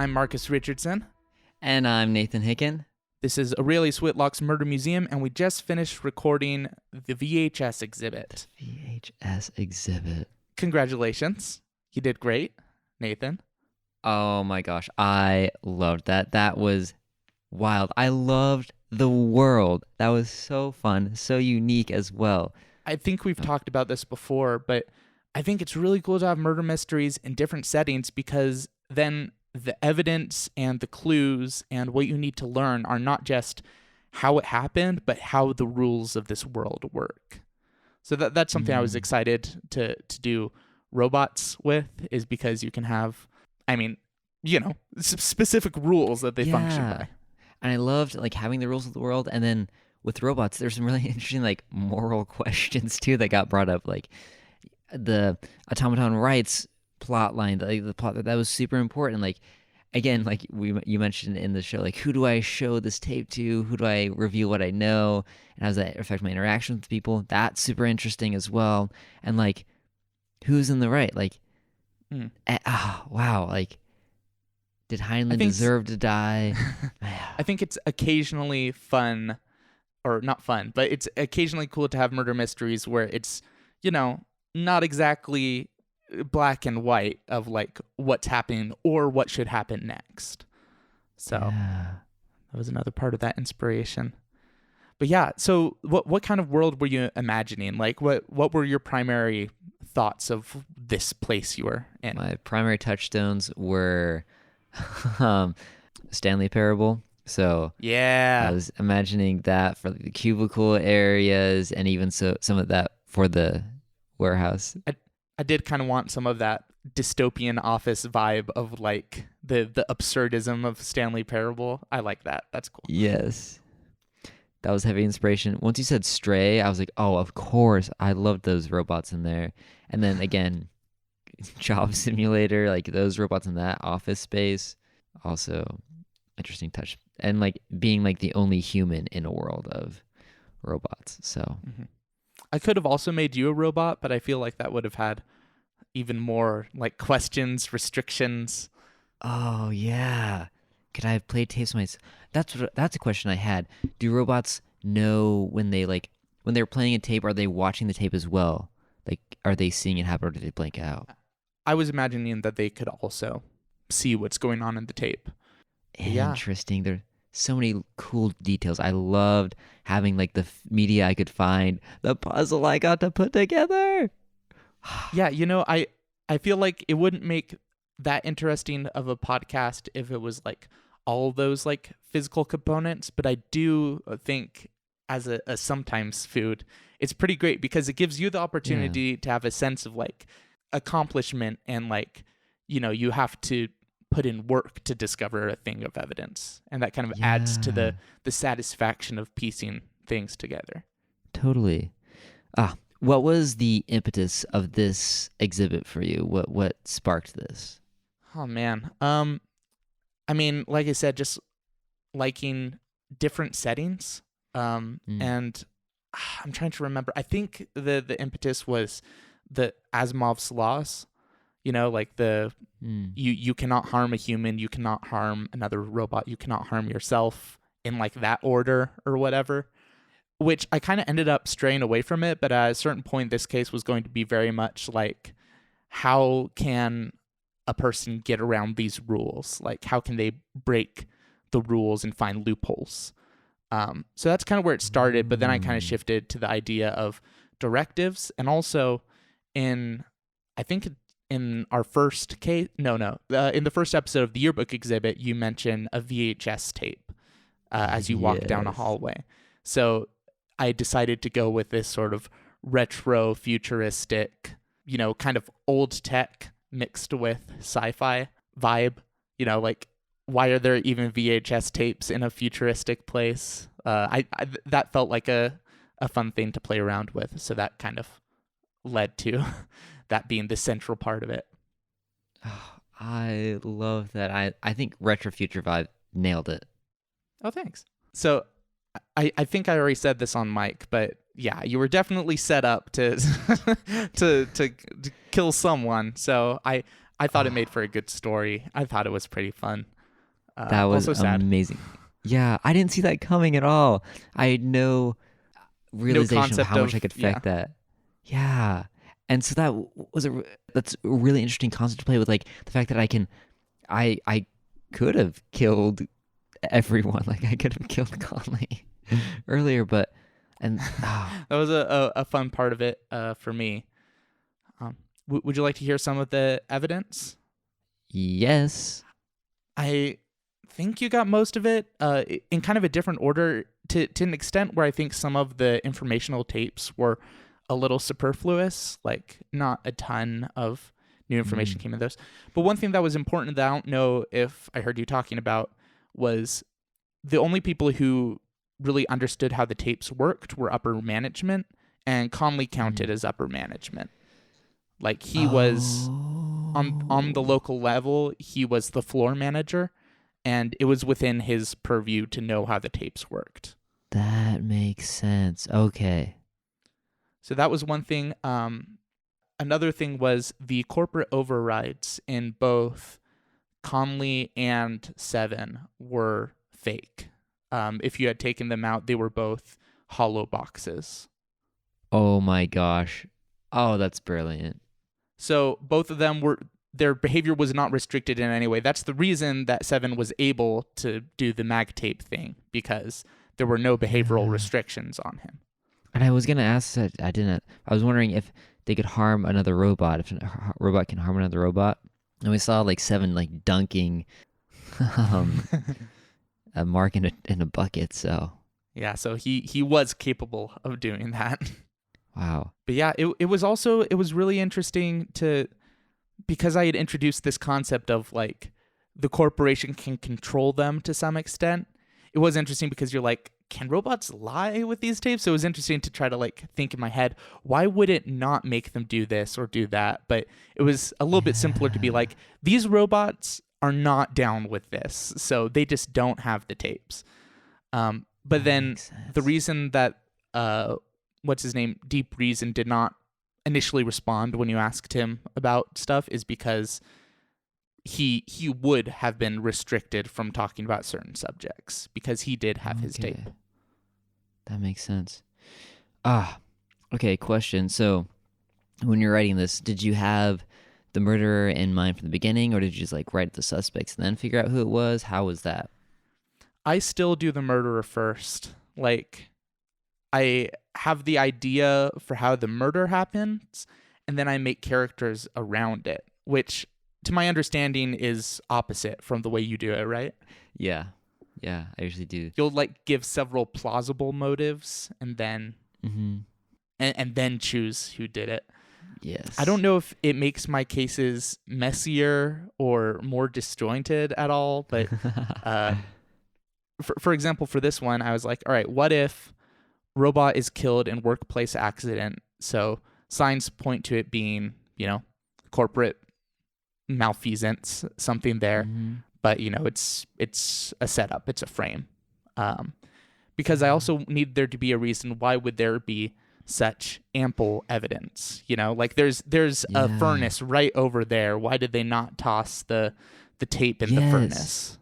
I'm Marcus Richardson. And I'm Nathan Hicken. This is Aurelius Whitlock's Murder Museum, and we just finished recording the VHS exhibit. VHS Exhibit. Congratulations. You did great, Nathan. Oh my gosh, I loved that. That was wild. I loved the world. That was so fun, so unique as well. I think we've talked about this before, but I think it's really cool to have murder mysteries in different settings because then the evidence and the clues and what you need to learn are not just how it happened, but how the rules of this world work. So that's something I was excited to do robots with, is because you can have, specific rules that they function by. And I loved having the rules of the world, and then with robots, there's some really interesting moral questions too that got brought up, like the automaton rights plot line, the plot that was super important. You mentioned in the show, who do I show this tape to? Who do I reveal what I know? And how does that affect my interactions with people? That's super interesting as well. And who's in the right? Wow. Did Heinlein deserve to die? I think it's occasionally fun, or not fun, but it's occasionally cool to have murder mysteries where it's, not exactly black and white of what's happening or what should happen next. So that was another part of that inspiration. But yeah, so what kind of world were you imagining? What were your primary thoughts of this place you were in? My primary touchstones were Stanley Parable. So yeah, I was imagining that for the cubicle areas, and even some of that for the warehouse. I did kind of want some of that dystopian office vibe of the absurdism of Stanley Parable. I like that. That's cool. Yes. That was heavy inspiration. Once you said Stray, I was like, oh, of course. I loved those robots in there. And then again, Job Simulator, those robots in that office space. Also interesting touch. And being the only human in a world of robots. So I could have also made you a robot, but I feel like that would have had even more questions, restrictions. Oh yeah. Could I have played tapes myself? That's a question I had. Do robots know when they when they're playing a tape, are they watching the tape as well? Are they seeing it happen, or do they blank out? I was imagining that they could also see what's going on in the tape. Interesting. Yeah. There's so many cool details. I loved having the media I could find, the puzzle I got to put together. Yeah, I feel like it wouldn't make that interesting of a podcast if it was all those physical components, but I do think as a sometimes food, it's pretty great because it gives you the opportunity to have a sense of accomplishment, and you have to put in work to discover a thing of evidence, and that kind of adds to the satisfaction of piecing things together. Like what was the impetus of this exhibit for you? What sparked this? Oh man. Like I said, just liking different settings. And I'm trying to remember. I think the impetus was the Asimov's laws. You cannot harm a human, you cannot harm another robot, you cannot harm yourself in that order or whatever. Which I kind of ended up straying away from it, but at a certain point, this case was going to be very much how can a person get around these rules? How can they break the rules and find loopholes? So that's kind of where it started, but then I kind of shifted to the idea of directives, and also in our first case, in the first episode of the yearbook exhibit, you mentioned a VHS tape as you walk down a hallway. So I decided to go with this sort of retro futuristic, kind of old tech mixed with sci-fi vibe. Why are there even VHS tapes in a futuristic place? I that felt like a fun thing to play around with. So that kind of led to that being the central part of it. Oh, I love that. I think retro future vibe nailed it. Oh, thanks. So I think I already said this on mic, but yeah, you were definitely set up to to kill someone. So I thought it made for a good story. I thought it was pretty fun. That was Also sad. amazing. Yeah, I didn't see that coming at all. I had no No realization of concept how much I of could yeah. affect that. Yeah. And so that was that's a really interesting concept to play with, like the fact that I could have killed everyone. Like I could have killed Conley earlier, but and That was a fun part of it for me. Would you like to hear some of the evidence? yes. I think you got most of it in kind of a different order to an extent where I think some of the informational tapes were a little superfluous, like not a ton of new information Mm. came in those. But one thing that was important that I don't know if I heard you talking about was the only people who really understood how the tapes worked were upper management, and Conley counted Mm. as upper management. Like he was on the Oh, local level, he was the floor manager, and it was within his purview to know how the tapes worked. that makes sense. Okay. So that was one thing. Another thing was the corporate overrides in both Conley and Seven were fake. If you had taken them out, they were both hollow boxes. Oh my gosh. Oh, that's brilliant. So both of them were their behavior was not restricted in any way. That's the reason that Seven was able to do the mag tape thing because there were no behavioral Yeah. restrictions on him. And I was gonna ask that. I didn't. I was wondering if they could harm another robot. If a robot can harm another robot, and we saw like Seven like dunking um, a mark in a bucket. So Yeah, so he was capable of doing that. wow. But yeah, it was really interesting to because I had introduced this concept of like the corporation can control them to some extent. It was interesting because you're like, can robots lie with these tapes? So it was interesting to try to like think in my head, why would it not make them do this or do that? But it was a little bit simpler to be Yeah, like, these robots are not down with this, so they just don't have the tapes. But that then makes the sense. reason that what's his name, Deep Reason, did not initially respond when you asked him about stuff is because he would have been restricted from talking about certain subjects because he did have his tape. Okay, that makes sense. Ah, okay. Question. So when you're writing this, did you have the murderer in mind from the beginning, or did you just like write the suspects and then figure out who it was? How was that? I still do the murderer first. Like I have the idea for how the murder happens and then I make characters around it, which to my understanding is opposite from the way you do it, right? Yeah, yeah. I usually do. You'll like give several plausible motives Mm-hmm. and then choose who did it. I don't Yes. know if it makes my cases messier or more disjointed at all, but uh, for example, for this one, I was like, all right, what if robot is killed in workplace accident? So signs point to it being, corporate malfeasance, something there. Mm-hmm. But it's a setup, it's a frame. Um, because I also need there to be a reason why would there be such ample evidence. Like there's a Yeah. furnace right over there. Why did they not toss the tape in the Yes. furnace?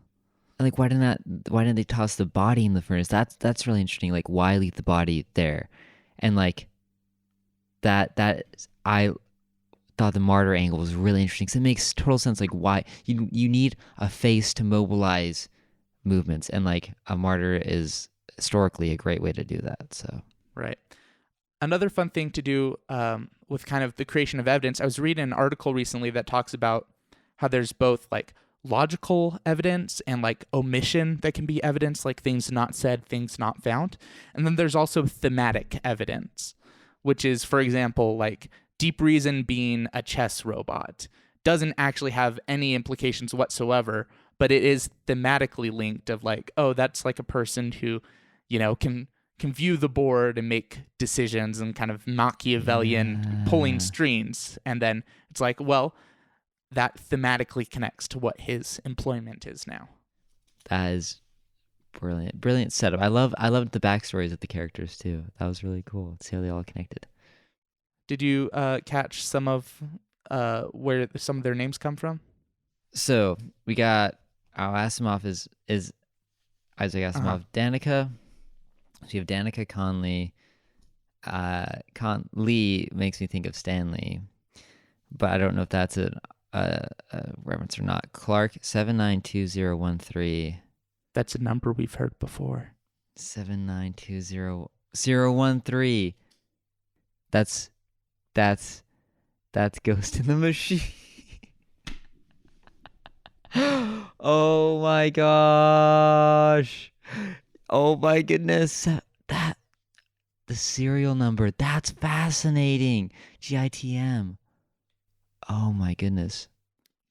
And like, why didn't they toss the body in the furnace? That's really interesting. Like, why leave the body there? And like I thought the martyr angle was really interesting because it makes total sense. Like, why you need a face to mobilize movements, and like a martyr is historically a great way to do that. So Right. Another fun thing to do with kind of the creation of evidence, I was reading an article recently that talks about how there's both like logical evidence and like omission that can be evidence, like things not said, things not found. And then there's also thematic evidence, which is, for example, like Deep Reason being a chess robot doesn't actually have any implications whatsoever, but it is thematically linked of like, oh, that's like a person who, can view the board and make decisions and kind of Machiavellian pulling yeah, strings. And then it's like, well, that thematically connects to what his employment is now. that is brilliant, brilliant setup. I loved the backstories of the characters too. That was really cool. See how they all connected. Did you catch some of where some of their names come from? So we got Oh, Asimov is Isaac Uh-huh. Asimov. Danica. So you have Danica Conley. Lee makes me think of Stanley, but I don't know if that's a reference or not. Clark 792013. That's a number we've heard before. 7920013. That's Ghost in the Machine. Oh my gosh. Oh my goodness. That the serial number. That's fascinating. GITM. Oh my goodness.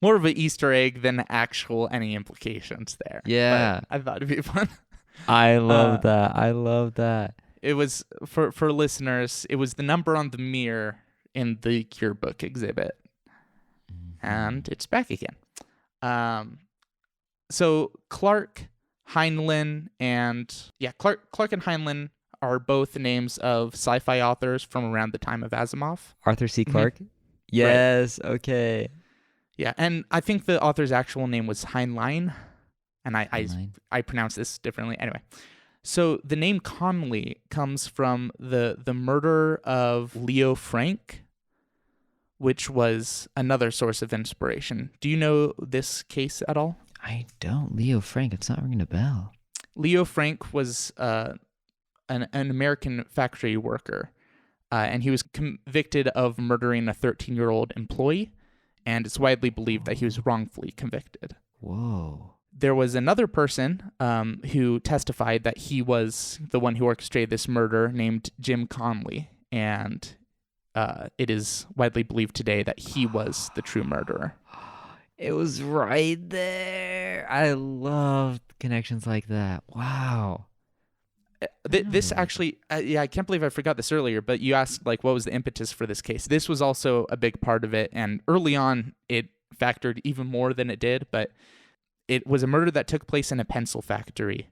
More of an Easter egg than actual any implications there. Yeah. But I thought it'd be fun. I Uh, love that. I love that. it was for listeners. It was the number on the mirror in the Cure Book exhibit, and it's back again. So Clark, Heinlein, and Clark and Heinlein are both names of sci-fi authors from around the time of Asimov. Arthur C. Mhm. Clarke? Yes. Okay. Yeah, and I think the author's actual name was Heinlein, and Heinlein. I pronounce this differently. Anyway, so the name Conley comes from the murder of Leo Frank, which was another source of inspiration. Do you know this case at all? I don't. Leo Frank. It's not ringing a bell. Leo Frank was an American factory worker, and he was convicted of murdering a 13-year-old employee, and it's widely believed that he was wrongfully convicted. Whoa. There was another person who testified that he was the one who orchestrated this murder, named Jim Conley, and it is widely believed today that he was the true murderer. It was right there. I love connections like that. Wow. This actually, I can't believe I forgot this earlier, but you asked, like, what was the impetus for this case? This was also a big part of it, and early on, it factored even more than it did, but it was a murder that took place in a pencil factory,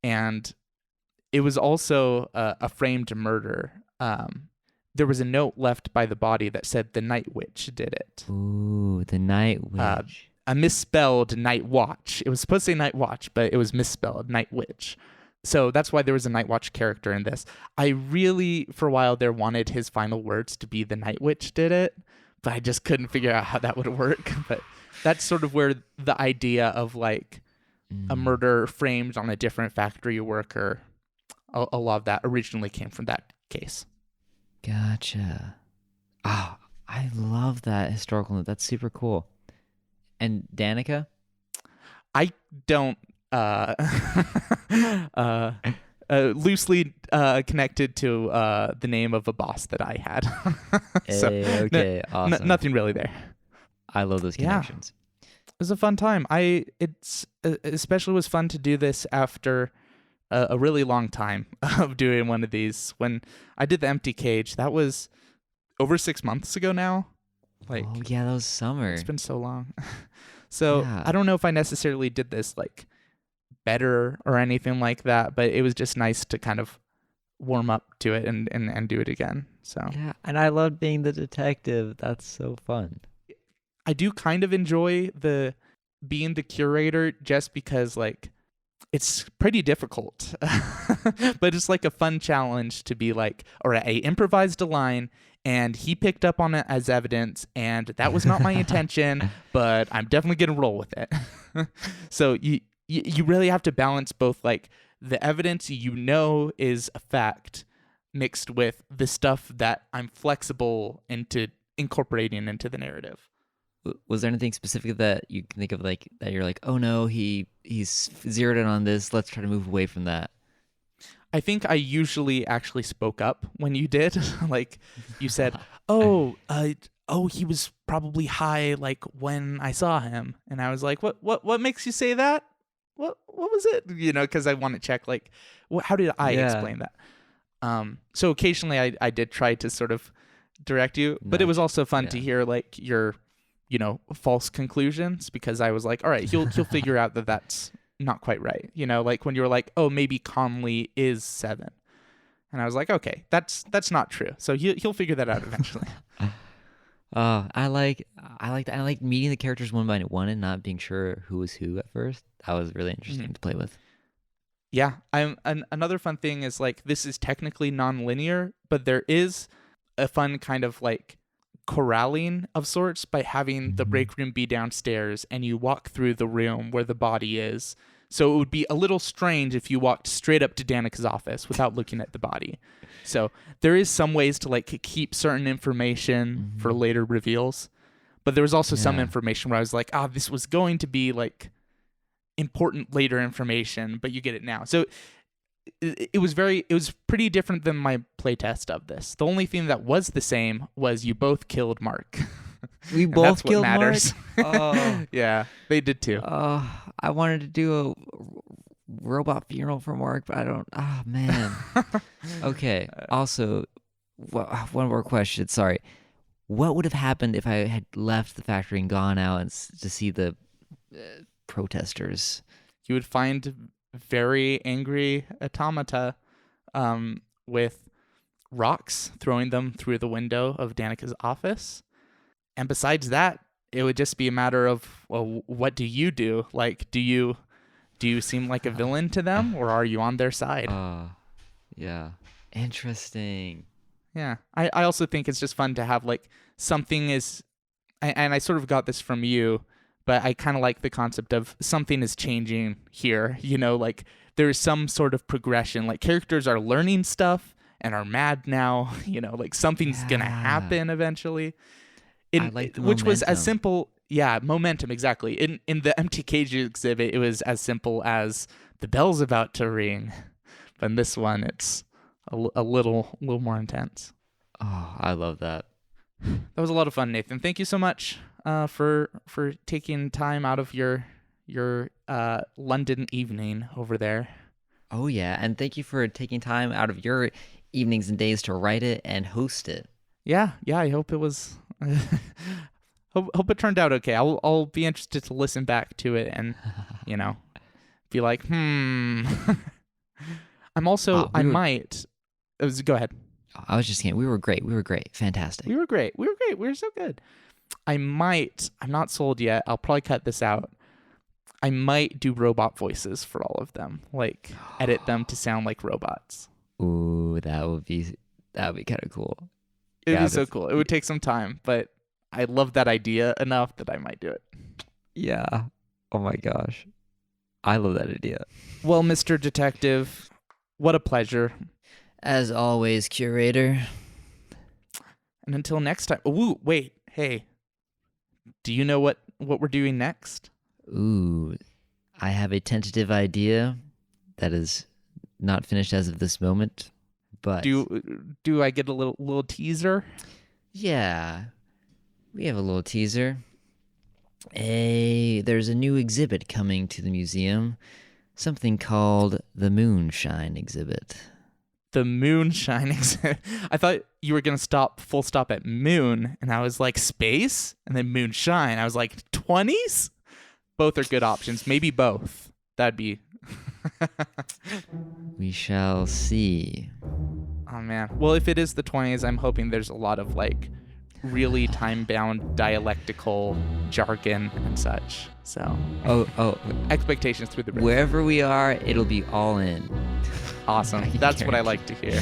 and it was also a framed murder. There was a note left by the body that said the Night Witch did it. Ooh, the Night Witch. A misspelled Night Watch. It was supposed to say Night Watch, but it was misspelled Night Witch. So that's why there was a Night Watch character in this. I really, for a while there, wanted his final words to be the Night Witch did it, but I just couldn't figure out how that would work. But that's sort of where the idea of like a murder framed on a different factory worker, a lot of that originally came from that case. Gotcha. Ah, I love that historical note. That's super cool. And Danica? I don't loosely connected to the name of a boss that I had. So Okay, awesome. nothing really there. I love those connections. It was a fun time. It's especially was fun to do this after a really long time of doing one of these. When I did the Empty Cage, that was over 6 months ago now. Like, oh yeah, that was summer. it's been so long. So Yeah. I don't know if I necessarily did this like better or anything like that, but it was just nice to kind of warm up to it and do it again. So Yeah, and I loved being the detective. That's so fun. I do kind of enjoy being the curator just because like it's pretty difficult, but it's like a fun challenge to be like, all right, I improvised a line and he picked up on it as evidence and that was not my intention, but I'm definitely going to roll with it. So you really have to balance both like the evidence is a fact mixed with the stuff that I'm flexible into incorporating into the narrative. Was there anything specific that you can think of, like that you're like, oh no, he's zeroed in on this. Let's try to move away from that. I think I usually actually spoke up when you did. Like you said, oh, he was probably high like when I saw him, and I was like, what makes you say that? What was it? You know, because I want to check like, how did I explain that? So occasionally I did try to sort of direct you, but it was also fun to hear like your false conclusions, because I was like, all right, he'll figure out that that's not quite right. Like when you were like, oh, maybe Conley is 7. And I was like, okay, that's not true. So he'll figure that out eventually. I like meeting the characters one by one and not being sure who was who at first. That was really interesting to play with. Yeah, another fun thing is like this is technically non-linear, but there is a fun kind of like corralling of sorts by having the break room be downstairs and you walk through the room where the body is. So it would be a little strange if you walked straight up to Danica's office without looking at the body. So there is some ways to like keep certain information for later reveals, but there was also some information where I was like, this was going to be like important later information, but you get it now. So it was pretty different than my playtest of this. The only thing that was the same was you both killed Mark. We both that's what killed matters. Mark? Oh. Yeah, they did too. I wanted to do a robot funeral for Mark, but I don't. Oh, man. Okay. Also, one more question. Sorry. What would have happened if I had left the factory and gone out and to see the protesters? You would find very angry automata with rocks, throwing them through the window of Danica's office. And besides that, it would just be a matter of, well, what do you do? Like, do you seem like a villain to them, or are you on their side? Yeah. Interesting. Yeah. I also think it's just fun to have like something is, and I sort of got this from you, but I kind of like the concept of something is changing here. You know, like there's some sort of progression. Like characters are learning stuff and are mad now. You know, like something's gonna happen eventually. I like the which momentum. was as simple. Yeah, momentum, exactly. In the Empty Cage exhibit, it was as simple as the bell's about to ring. But in this one, it's a little more intense. Oh, I love that. That was a lot of fun, Nathan. Thank you so much for taking time out of your London evening over there. Oh, yeah. And thank you for taking time out of your evenings and days to write it and host it. Yeah. I hope it was... hope it turned out okay. I'll be interested to listen back to it and, you know, be like, I'm also, go ahead. I was just kidding. We were great. Fantastic. We were great. We were so good. I'm not sold yet. I'll probably cut this out. I might do robot voices for all of them, like edit them to sound like robots. Ooh, that would be kind of cool. It'd be so cool. It would take some time, but I love that idea enough that I might do it. Yeah. Oh my gosh. I love that idea. Well, Mr. Detective, what a pleasure. As always, curator. And until next time. Ooh, wait. Hey. Do you know what we're doing next? Ooh. I have a tentative idea that is not finished as of this moment, but do I get a little teaser? Yeah. We have a little teaser. There's a new exhibit coming to the museum, something called the Moonshine Exhibit. The Moonshine Exhibit. I thought you were going to full stop at moon, and I was like, space? And then moonshine. I was like, 20s? Both are good options. Maybe both. That'd be... We shall see. Oh, man. Well, if it is the 20s, I'm hoping there's a lot of, like, really time-bound dialectical jargon and such. So... Oh. Expectations through the roof. Wherever we are, it'll be all in. Awesome. That's what I like to hear.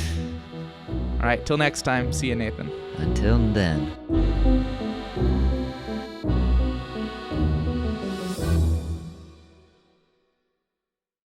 All right. Till next time. See you, Nathan. Until then.